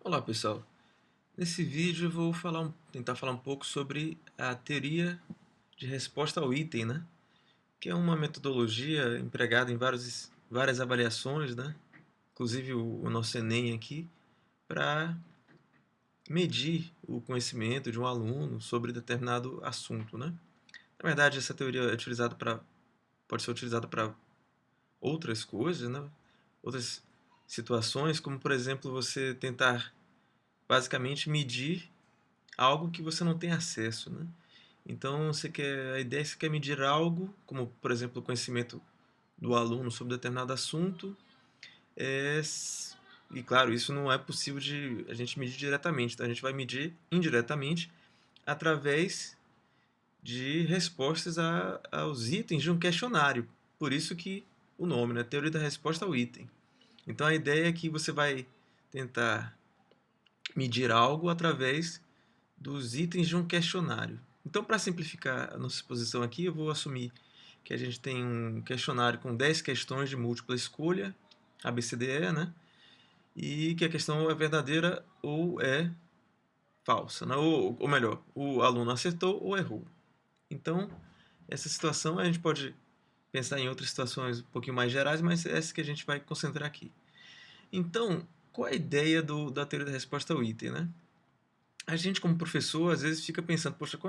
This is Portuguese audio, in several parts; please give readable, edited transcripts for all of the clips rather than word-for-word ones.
Olá pessoal, nesse vídeo eu vou tentar falar um pouco sobre a teoria de resposta ao item, né? Que é uma metodologia empregada em várias avaliações, né? Inclusive o nosso Enem aqui, para medir o conhecimento de um aluno sobre determinado assunto, né? Na verdade, essa teoria é pode ser utilizada para outras coisas, né? Outras situações, como por exemplo você tentar basicamente medir algo que você não tem acesso, né? Então, a ideia é que você quer medir algo, como por exemplo o conhecimento do aluno sobre determinado assunto, é, e claro, isso não é possível de a gente medir diretamente, então a gente vai medir indiretamente através de respostas aos itens de um questionário. Por isso que o nome, né? Teoria da resposta ao item. Então a ideia é que você vai tentar medir algo através dos itens de um questionário. Então, para simplificar a nossa exposição aqui, eu vou assumir que a gente tem um questionário com 10 questões de múltipla escolha, ABCDE, né? E que a questão é verdadeira ou é falsa, né? Ou melhor, o aluno acertou ou errou. Então, essa situação a gente pode pensar em outras situações um pouquinho mais gerais, mas é essa que a gente vai concentrar aqui. Então, qual é a ideia da teoria da resposta ao item, né? A gente, como professor, às vezes fica pensando, poxa,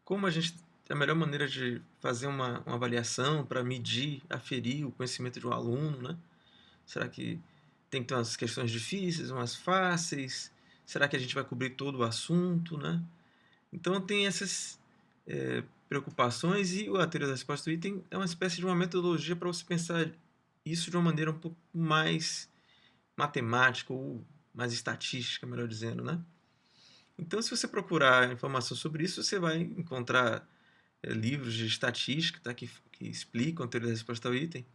como a melhor maneira de fazer uma avaliação para medir, aferir o conhecimento de um aluno, né? Será que tem que ter umas questões difíceis, umas fáceis? Será que a gente vai cobrir todo o assunto, né? Então tem essas preocupações e a teoria da resposta do item é uma espécie de uma metodologia para você pensar isso de uma maneira um pouco mais matemática ou mais estatística, melhor dizendo, né? Então, se você procurar informação sobre isso, você vai encontrar livros de estatística, tá, que explicam a teoria da resposta ao item,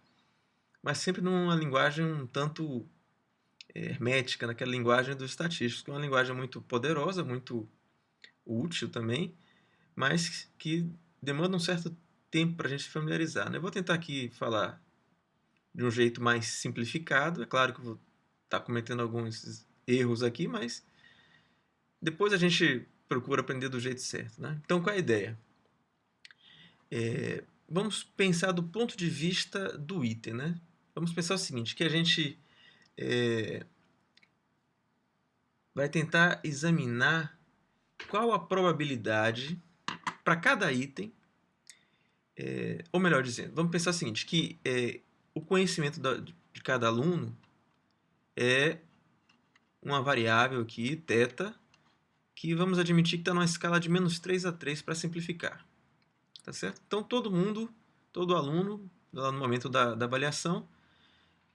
mas sempre numa linguagem um tanto hermética, naquela linguagem dos estatísticos, que é uma linguagem muito poderosa, muito útil também, mas que demanda um certo tempo para a gente se familiarizar, né? Eu vou tentar aqui falar de um jeito mais simplificado, é claro que eu vou estar cometendo alguns erros aqui, mas depois a gente procura aprender do jeito certo, né? Então, qual é a ideia? Vamos pensar do ponto de vista do item, né? Vamos pensar o seguinte, que a gente vai tentar examinar qual a probabilidade para cada item, ou melhor dizendo, vamos pensar o seguinte, que o conhecimento de cada aluno é uma variável aqui, θ, que vamos admitir que está numa escala de -3 a 3 para simplificar. Tá certo? Então todo aluno, lá no momento da avaliação,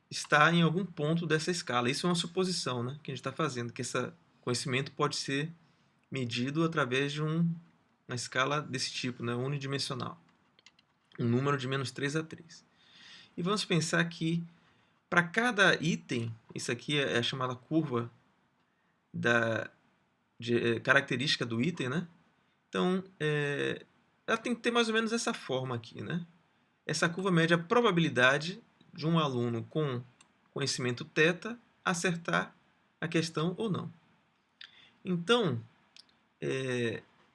está em algum ponto dessa escala. Isso é uma suposição, né, que a gente está fazendo, que esse conhecimento pode ser medido através de uma escala desse tipo, né, unidimensional. Um número de -3 a 3. E vamos pensar que para cada item, isso aqui é a chamada curva característica do item, né? Então, ela tem que ter mais ou menos essa forma aqui, né? Essa curva mede a probabilidade de um aluno com conhecimento θ acertar a questão ou não. Então,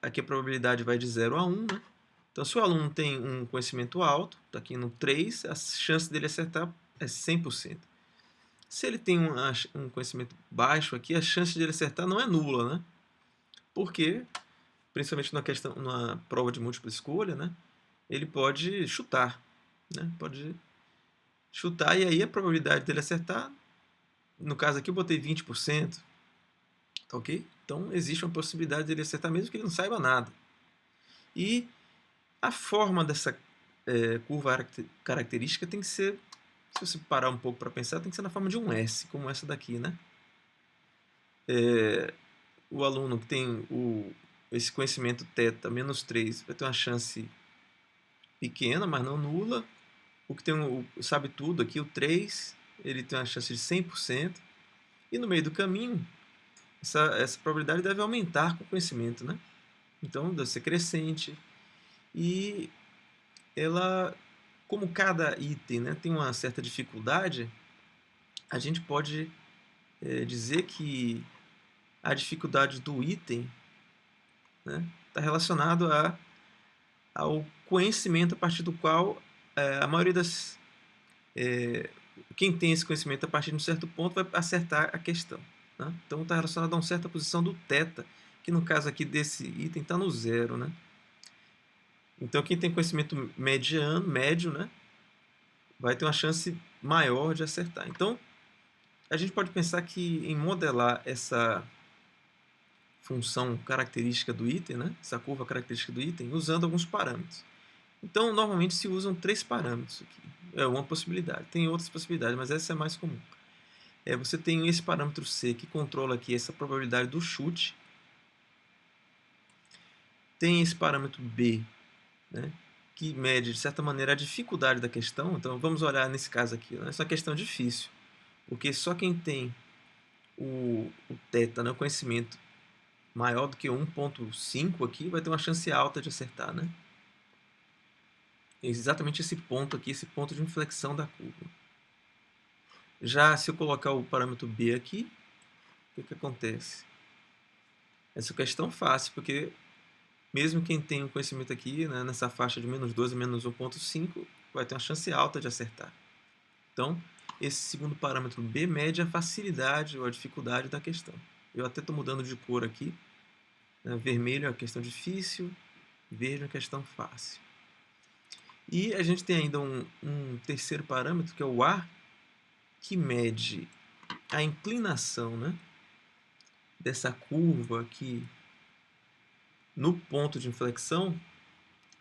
aqui a probabilidade vai de 0 a 1, né? Então, se o aluno tem um conhecimento alto, está aqui no 3, a chance dele acertar é 100%. Se ele tem um conhecimento baixo aqui, a chance de ele acertar não é nula, né? Porque, principalmente numa prova de múltipla escolha, né? Ele pode chutar, né? Pode chutar e aí a probabilidade dele acertar, no caso aqui eu botei 20%, tá ok? Então existe uma possibilidade dele acertar mesmo que ele não saiba nada. E a forma dessa curva característica tem que ser, se você parar um pouco para pensar, tem que ser na forma de um S, como essa daqui, né? O aluno que tem esse conhecimento θ -3 vai ter uma chance pequena, mas não nula. O que tem sabe tudo aqui, o 3, ele tem uma chance de 100%. E no meio do caminho, essa probabilidade deve aumentar com o conhecimento, né? Então, deve ser crescente. E ela, como cada item, né, tem uma certa dificuldade, a gente pode dizer que a dificuldade do item, né, está relacionado ao conhecimento a partir do qual a maioria das... quem tem esse conhecimento a partir de um certo ponto vai acertar a questão, né? Então está relacionado a uma certa posição do θ, que no caso aqui desse item está no zero, né? Então quem tem conhecimento médio, né, vai ter uma chance maior de acertar. Então a gente pode pensar que em modelar essa função característica do item, né, essa curva característica do item, usando alguns parâmetros. Então normalmente se usam 3 parâmetros aqui. É uma possibilidade. Tem outras possibilidades, mas essa é mais comum. Você tem esse parâmetro C que controla aqui essa probabilidade do chute. Tem esse parâmetro B, né, que mede, de certa maneira, a dificuldade da questão. Então vamos olhar nesse caso aqui. Né? Essa é uma questão difícil, porque só quem tem o θ, né, o conhecimento maior do que 1.5 aqui, vai ter uma chance alta de acertar. Né? É exatamente esse ponto aqui, esse ponto de inflexão da curva. Já se eu colocar o parâmetro B aqui, o que acontece? Essa questão é fácil, porque mesmo quem tem o conhecimento aqui, né, nessa faixa de menos 2 a menos 1.5, vai ter uma chance alta de acertar. Então, esse segundo parâmetro B mede a facilidade ou a dificuldade da questão. Eu até estou mudando de cor aqui. Né? Vermelho é a questão difícil, verde é a questão fácil. E a gente tem ainda um terceiro parâmetro, que é o A, que mede a inclinação, né, dessa curva aqui no ponto de inflexão.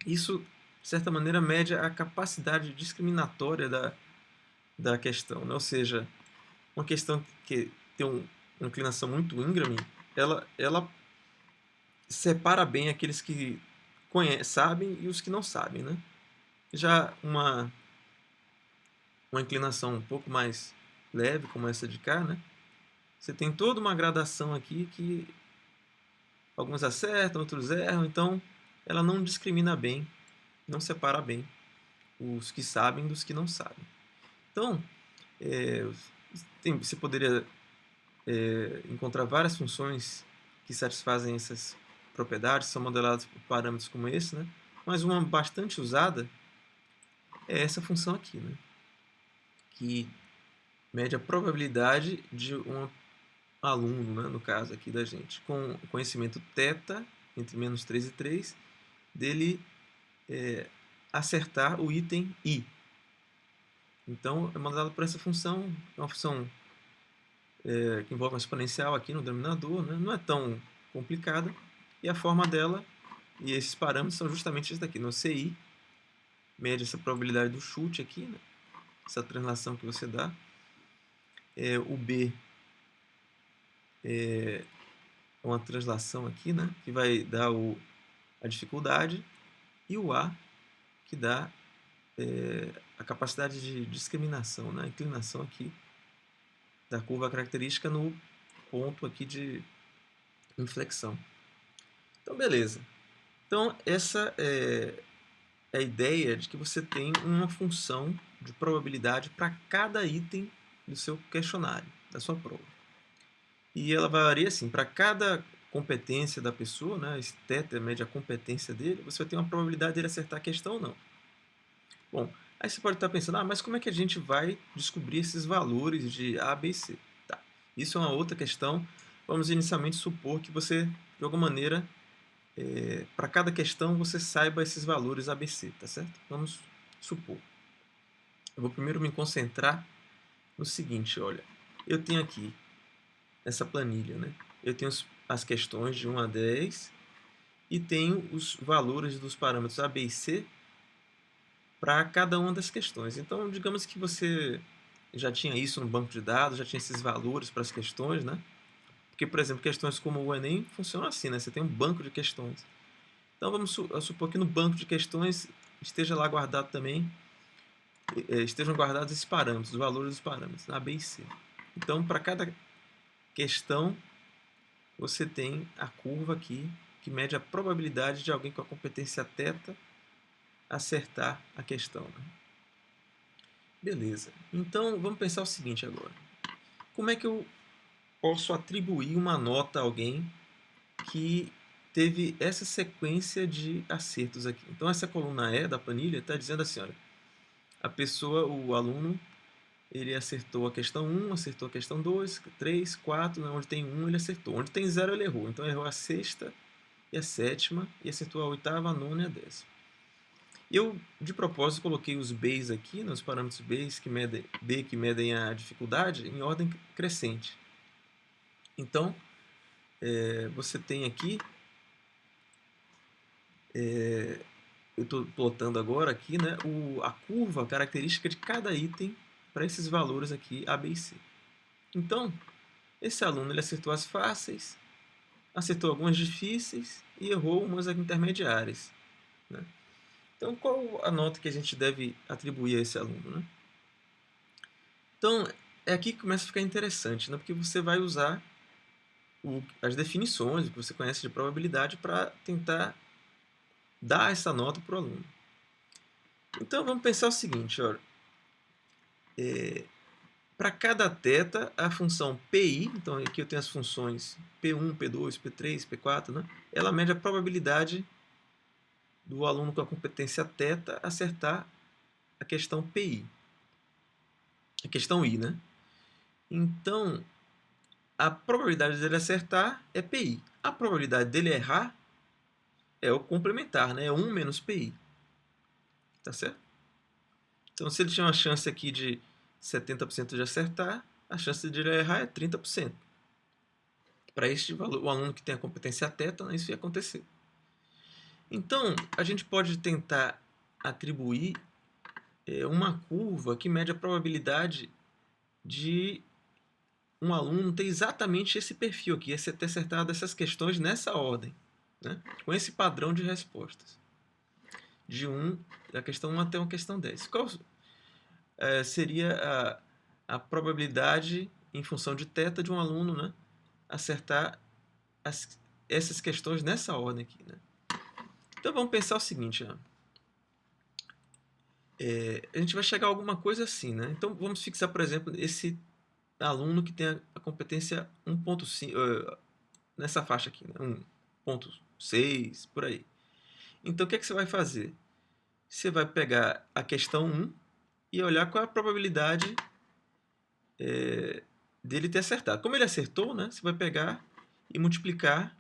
Isso, de certa maneira, mede a capacidade discriminatória da questão. Né? Ou seja, uma questão que tem uma inclinação muito íngreme, ela separa bem aqueles que sabem e os que não sabem. Né? Já uma inclinação um pouco mais leve, como essa de cá, né? Você tem toda uma gradação aqui que alguns acertam, outros erram, então ela não discrimina bem, não separa bem os que sabem dos que não sabem. Então, você poderia encontrar várias funções que satisfazem essas propriedades, são modeladas por parâmetros como esse, né? Mas uma bastante usada é essa função aqui, né? Que mede a probabilidade de um aluno, né, no caso aqui da gente, com conhecimento θ, entre menos 3 e 3, dele acertar o item I. Então, é modelado por essa função, é uma função que envolve uma exponencial aqui no denominador, né? Não é tão complicada, e a forma dela e esses parâmetros são justamente esses daqui. No CI, mede essa probabilidade do chute aqui, né? Essa translação que você dá. O B é uma translação aqui, né? Que vai dar a dificuldade, e o A, que dá a capacidade de discriminação, né? A inclinação aqui da curva característica no ponto aqui de inflexão. Então, beleza. Então, essa é a ideia de que você tem uma função de probabilidade para cada item do seu questionário, da sua prova. E ela varia assim, para cada competência da pessoa, né, esse θ mede a competência dele, você vai ter uma probabilidade dele acertar a questão ou não. Bom, aí você pode estar pensando, mas como é que a gente vai descobrir esses valores de A, B e C? Tá. Isso é uma outra questão. Vamos inicialmente supor que você, de alguma maneira, para cada questão você saiba esses valores A, B, C, tá certo? Vamos supor. Eu vou primeiro me concentrar no seguinte, olha, eu tenho aqui essa planilha, né? Eu tenho as questões de 1 a 10 e tenho os valores dos parâmetros A, B e C para cada uma das questões. Então, digamos que você já tinha isso no banco de dados, já tinha esses valores para as questões, né? Porque, por exemplo, questões como o Enem funcionam assim, né? Você tem um banco de questões. Então, vamos supor que no banco de questões esteja lá guardado também, estejam guardados esses parâmetros, os valores dos parâmetros, A, B e C. Então, para cada questão, você tem a curva aqui, que mede a probabilidade de alguém com a competência θ acertar a questão. Né? Beleza. Então, vamos pensar o seguinte agora. Como é que eu posso atribuir uma nota a alguém que teve essa sequência de acertos aqui. Então, essa coluna E da planilha está dizendo assim, olha, a pessoa, o aluno, ele acertou a questão 1, acertou a questão 2, 3, 4, né? Onde tem 1 ele acertou, onde tem 0 ele errou. Então, ele errou a sexta e a sétima, e acertou a oitava, a nona e a décima. Eu, de propósito, coloquei os Bs aqui, os parâmetros Bs que medem, B que medem a dificuldade, em ordem crescente. Então, você tem aqui, eu estou plotando agora aqui, né, a curva característica de cada item para esses valores aqui, A, B e C. Então, esse aluno ele acertou as fáceis, acertou algumas difíceis e errou umas intermediárias, né? Então, qual a nota que a gente deve atribuir a esse aluno, né? Então, é aqui que começa a ficar interessante, né? Porque você vai usar as definições que você conhece de probabilidade para tentar dar essa nota para o aluno. Então, vamos pensar o seguinte, olha, para cada θ, a função PI, então aqui eu tenho as funções P1, P2, P3, P4, né? Ela mede a probabilidade do aluno com a competência θ acertar a questão PI. A questão I, né? Então, a probabilidade dele acertar é PI. A probabilidade dele errar é o complementar, né? É 1 menos PI. Tá certo? Então, se ele tinha uma chance aqui de 70% de acertar, a chance de ele errar é 30%. Para este valor, o aluno que tem a competência θ, né, isso ia acontecer. Então, a gente pode tentar atribuir uma curva que mede a probabilidade de um aluno ter exatamente esse perfil aqui, ter acertado essas questões nessa ordem, né? Com esse padrão de respostas. De 1, da questão 1 até a questão 10. Qual seria a probabilidade, em função de θ, de um aluno, né, acertar essas questões nessa ordem aqui, né? Então vamos pensar o seguinte, né? A gente vai chegar a alguma coisa assim, né? Então vamos fixar, por exemplo, esse aluno que tem a competência 1.5, nessa faixa aqui, né? 1.6, por aí. Então o que é que você vai fazer? Você vai pegar a questão 1 e olhar qual é a probabilidade dele ter acertado. Como ele acertou, né, você vai pegar e multiplicar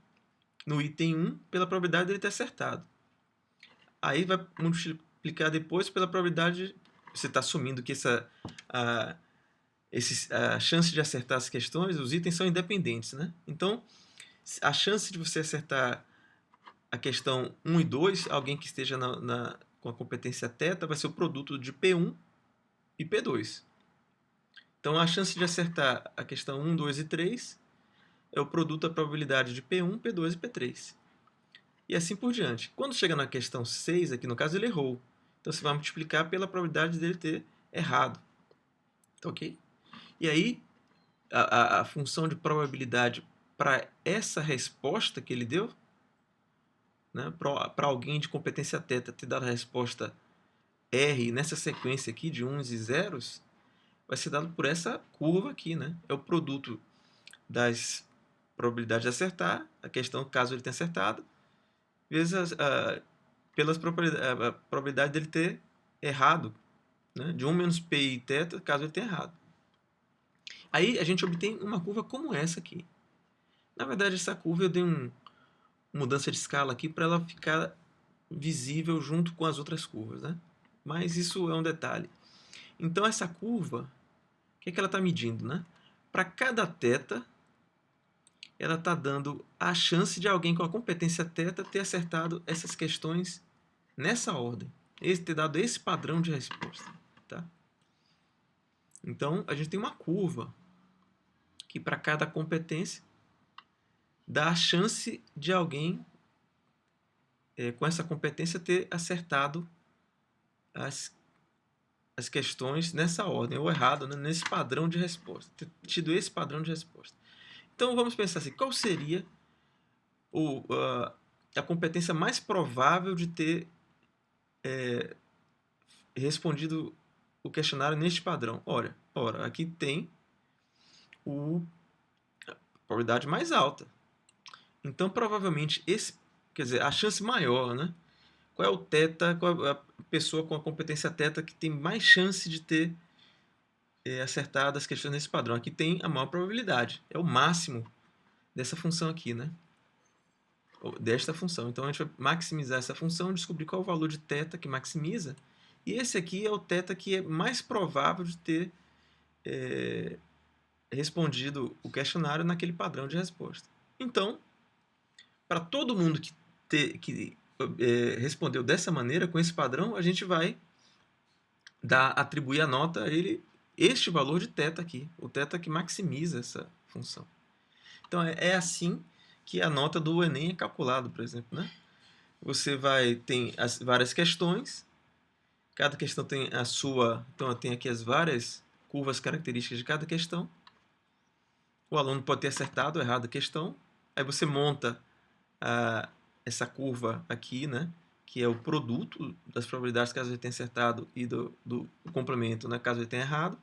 no item 1 pela probabilidade dele ter acertado. Aí vai multiplicar depois pela probabilidade, você está assumindo que a chance de acertar as questões, os itens são independentes, né? Então, a chance de você acertar a questão 1 e 2, alguém que esteja com a competência θ, vai ser o produto de P1 e P2. Então, a chance de acertar a questão 1, 2 e 3 é o produto da probabilidade de P1, P2 e P3. E assim por diante. Quando chega na questão 6, aqui no caso ele errou. Então você vai multiplicar pela probabilidade dele ter errado. Tá ok? E aí, a função de probabilidade para essa resposta que ele deu, né, para alguém de competência θ ter dado a resposta R nessa sequência aqui de uns e zeros, vai ser dado por essa curva aqui, né? É o produto das probabilidades de acertar, a questão caso ele tenha acertado, vezes pelas a probabilidade dele ter errado, né? De 1 menos π θ, caso ele tenha errado. Aí a gente obtém uma curva como essa aqui. Na verdade, essa curva eu dei uma mudança de escala aqui para ela ficar visível junto com as outras curvas, né? Mas isso é um detalhe. Então essa curva, o que é que ela está medindo, né? Para cada θ, ela está dando a chance de alguém com a competência θ ter acertado essas questões nessa ordem, ter dado esse padrão de resposta. Tá? Então, a gente tem uma curva que para cada competência dá a chance de alguém com essa competência ter acertado as questões nessa ordem, ou errado, né, nesse padrão de resposta, ter tido esse padrão de resposta. Então, vamos pensar assim, qual seria a competência mais provável de ter respondido o questionário neste padrão? Ora, aqui tem probabilidade mais alta. Então, provavelmente, quer dizer, a chance maior, né? Qual é o teta, qual é a pessoa com a competência teta que tem mais chance de ter acertado as questões nesse padrão? Aqui tem a maior probabilidade, é o máximo dessa função aqui, né? Desta função. Então a gente vai maximizar essa função, descobrir qual é o valor de θ que maximiza, e esse aqui é o θ que é mais provável de ter respondido o questionário naquele padrão de resposta. Então, para todo mundo que respondeu dessa maneira, com esse padrão, a gente vai atribuir a nota a ele este valor de θ aqui, o θ que maximiza essa função. Então é assim que a nota do Enem é calculada, por exemplo, né? Você tem as várias questões, cada questão tem a sua, então tem aqui as várias curvas características de cada questão. O aluno pode ter acertado ou errado a questão, aí você monta essa curva aqui, né, que é o produto das probabilidades caso ele tenha acertado e do complemento, né, caso ele tenha errado.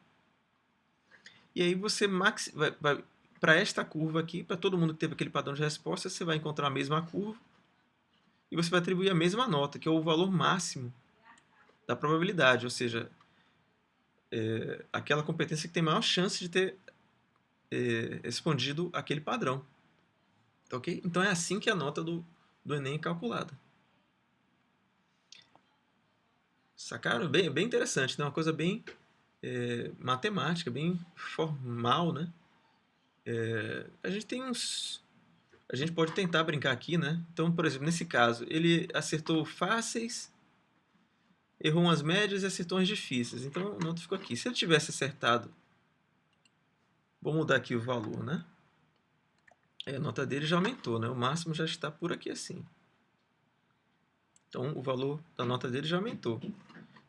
E aí você vai para esta curva aqui, para todo mundo que teve aquele padrão de resposta, você vai encontrar a mesma curva e você vai atribuir a mesma nota, que é o valor máximo da probabilidade, ou seja, aquela competência que tem maior chance de ter respondido aquele padrão. Ok? Então é assim que a nota do Enem é calculada. Sacaram? Bem interessante, né? Uma coisa bem matemática, bem formal, né? A gente tem uns... A gente pode tentar brincar aqui, né? Então, por exemplo, nesse caso, ele acertou fáceis, errou umas médias e acertou umas difíceis. Então, a nota ficou aqui. Se ele tivesse acertado... Vou mudar aqui o valor, né? A nota dele já aumentou, né? O máximo já está por aqui assim. Então, o valor da nota dele já aumentou.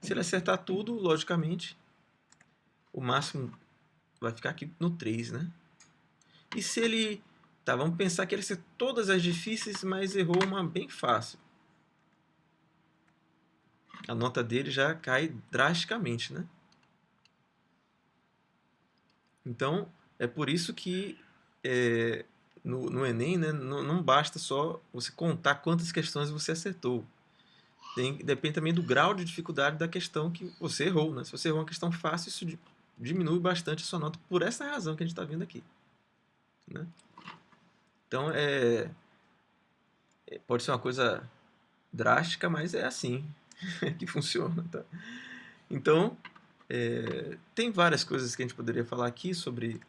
Se ele acertar tudo, logicamente, o máximo vai ficar aqui no 3, né? E se ele... Tá, vamos pensar que ele acertou todas as difíceis, mas errou uma bem fácil. A nota dele já cai drasticamente, né? Então, é por isso que no Enem, né, não basta só você contar quantas questões você acertou. Depende também do grau de dificuldade da questão que você errou, né? Se você errou uma questão fácil, isso diminui bastante a sua nota por essa razão que a gente está vendo aqui, né? Então, pode ser uma coisa drástica, mas é assim que funciona, tá? Então, tem várias coisas que a gente poderia falar aqui sobre...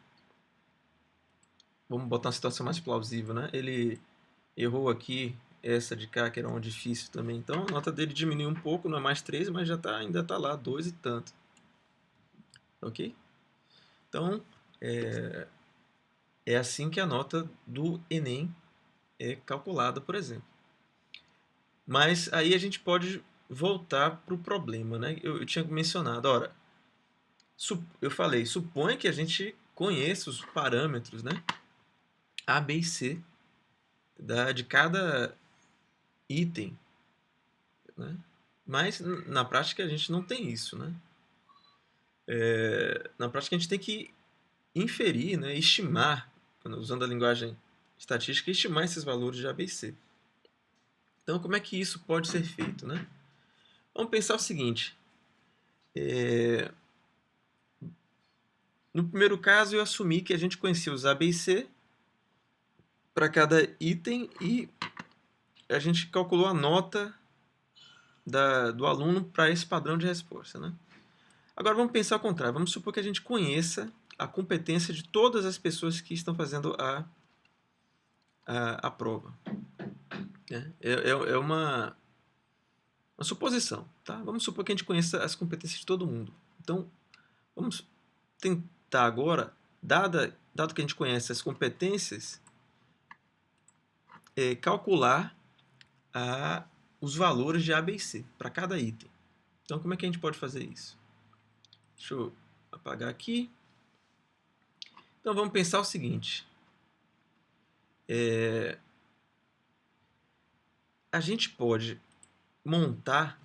Vamos botar uma situação mais plausível, né? Ele errou aqui essa de cá, que era uma difícil também. Então, a nota dele diminuiu um pouco, não é mais 3, mas ainda está lá, 2 e tanto. Ok? Então, é assim que a nota do Enem é calculada, por exemplo. Mas aí a gente pode voltar para o problema, né? Eu tinha mencionado, ora, eu falei, suponha que a gente conheça os parâmetros, né? A, B e C de cada item, né? Mas na prática a gente não tem isso, né? Na prática a gente tem que inferir, né? Estimar, usando a linguagem estatística, estimar esses valores de A, B e C. Então, como é que isso pode ser feito, né? Vamos pensar o seguinte. No primeiro caso, eu assumi que a gente conhecia os A, B e C para cada item e a gente calculou a nota do aluno para esse padrão de resposta, né? Agora vamos pensar ao contrário. Vamos supor que a gente conheça a competência de todas as pessoas que estão fazendo a prova. É uma suposição, tá? Vamos supor que a gente conheça as competências de todo mundo. Então, vamos tentar agora, dado que a gente conhece as competências, calcular os valores de A, B e C para cada item. Então, como é que a gente pode fazer isso? Deixa eu apagar aqui. Então, vamos pensar o seguinte. A gente pode montar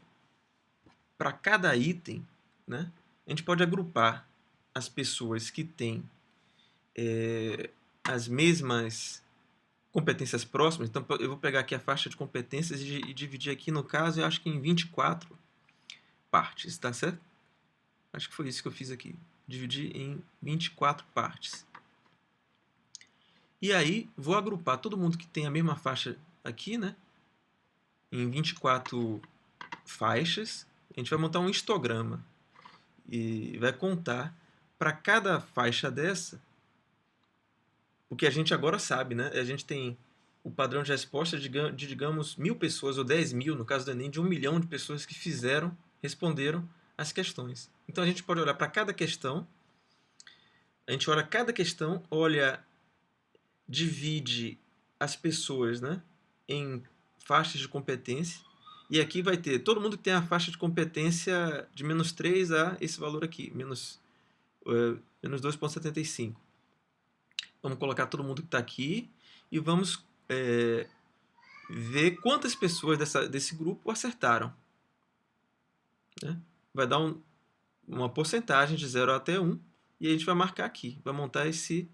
para cada item, né? A gente pode agrupar as pessoas que têm as mesmas competências próximas. Então, eu vou pegar aqui a faixa de competências e dividir aqui, no caso, eu acho que em 24 partes, tá certo? Acho que foi isso que eu fiz aqui. Dividir em 24 partes. E aí, vou agrupar todo mundo que tem a mesma faixa aqui, né? Em 24 faixas. A gente vai montar um histograma. E vai contar para cada faixa dessa o que a gente agora sabe, né? A gente tem o padrão de resposta de, digamos, 1.000 pessoas, ou 10.000, no caso do Enem, de 1 milhão de pessoas que responderam as questões. Então a gente pode olhar para cada questão, a gente olha cada questão, divide as pessoas, né, em faixas de competência, e aqui vai ter todo mundo que tem a faixa de competência de -3 a esse valor aqui, menos 2,75. Vamos colocar todo mundo que está aqui e vamos ver quantas pessoas desse grupo acertaram. Né? Vai dar uma porcentagem de 0 até 1 e a gente vai marcar aqui. Vai montar esse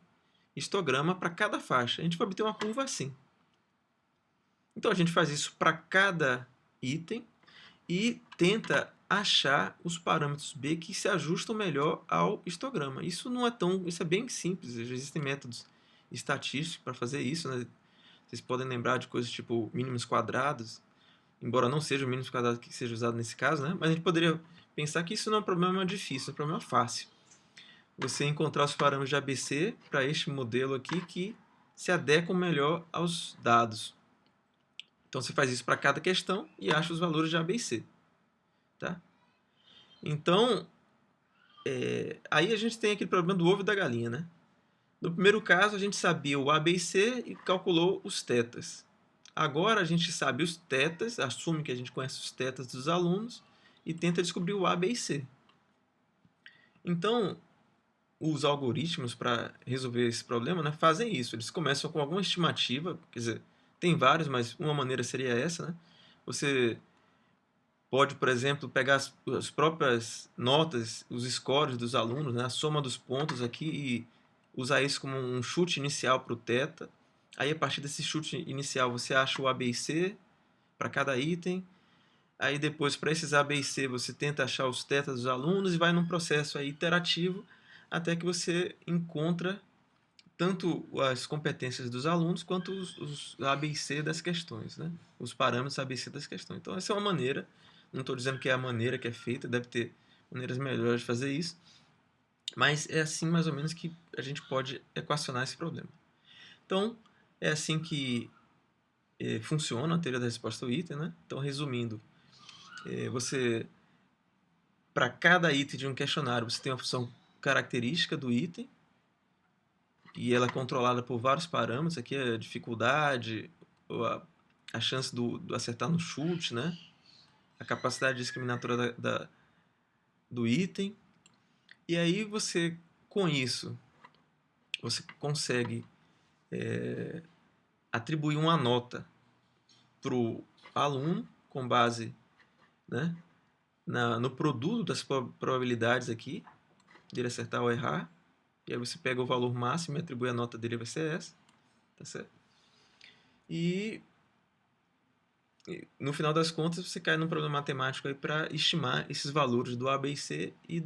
histograma para cada faixa. A gente vai obter uma curva assim. Então a gente faz isso para cada item e tenta achar os parâmetros B que se ajustam melhor ao histograma. Isso é bem simples. Já existem métodos estatísticos para fazer isso, né? Vocês podem lembrar de coisas tipo mínimos quadrados, embora não seja o mínimo quadrado que seja usado nesse caso, né? Mas a gente poderia pensar que isso não é um problema difícil, é um problema fácil. Você encontrar os parâmetros de ABC para este modelo aqui que se adequam melhor aos dados. Então você faz isso para cada questão e acha os valores de A, B e C. Tá? Então, aí a gente tem aquele problema do ovo e da galinha. Né? No primeiro caso, a gente sabia o A, B e C e calculou os tetas. Agora a gente sabe os tetas, assume que a gente conhece os tetas dos alunos e tenta descobrir o A, B e C. Então, os algoritmos para resolver esse problema, né, fazem isso. Eles começam com alguma estimativa, quer dizer, tem vários, mas uma maneira seria essa. Né? Você pode, por exemplo, pegar as próprias notas, os scores dos alunos, né, a soma dos pontos aqui e usar isso como um chute inicial para o teta. Aí, a partir desse chute inicial, você acha o A, B e C para cada item. Aí, depois, para esses A, B e C, você tenta achar os tetas dos alunos e vai num processo aí iterativo até que você encontra tanto as competências dos alunos quanto os A, B e C das questões, né? Os parâmetros A, B e C das questões. Então, essa é uma maneira, não estou dizendo que é a maneira que é feita, deve ter maneiras melhores de fazer isso, mas é assim mais ou menos que a gente pode equacionar esse problema. Então, é assim que funciona a teoria da resposta ao item. Né? Então, resumindo, para cada item de um questionário, você tem uma função característica do item, e ela é controlada por vários parâmetros. Aqui é a dificuldade, a chance do acertar no chute, né? A capacidade discriminatória do item. E aí você, com isso, você consegue atribuir uma nota para o aluno com base, né, no produto das probabilidades aqui, dele acertar ou errar. E aí você pega o valor máximo e atribui a nota dele, vai ser essa. Tá certo? E no final das contas você cai num problema matemático aí para estimar esses valores do A, B e C e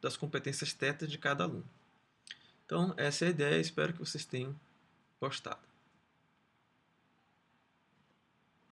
das competências teta de cada aluno. Então essa é a ideia, espero que vocês tenham gostado.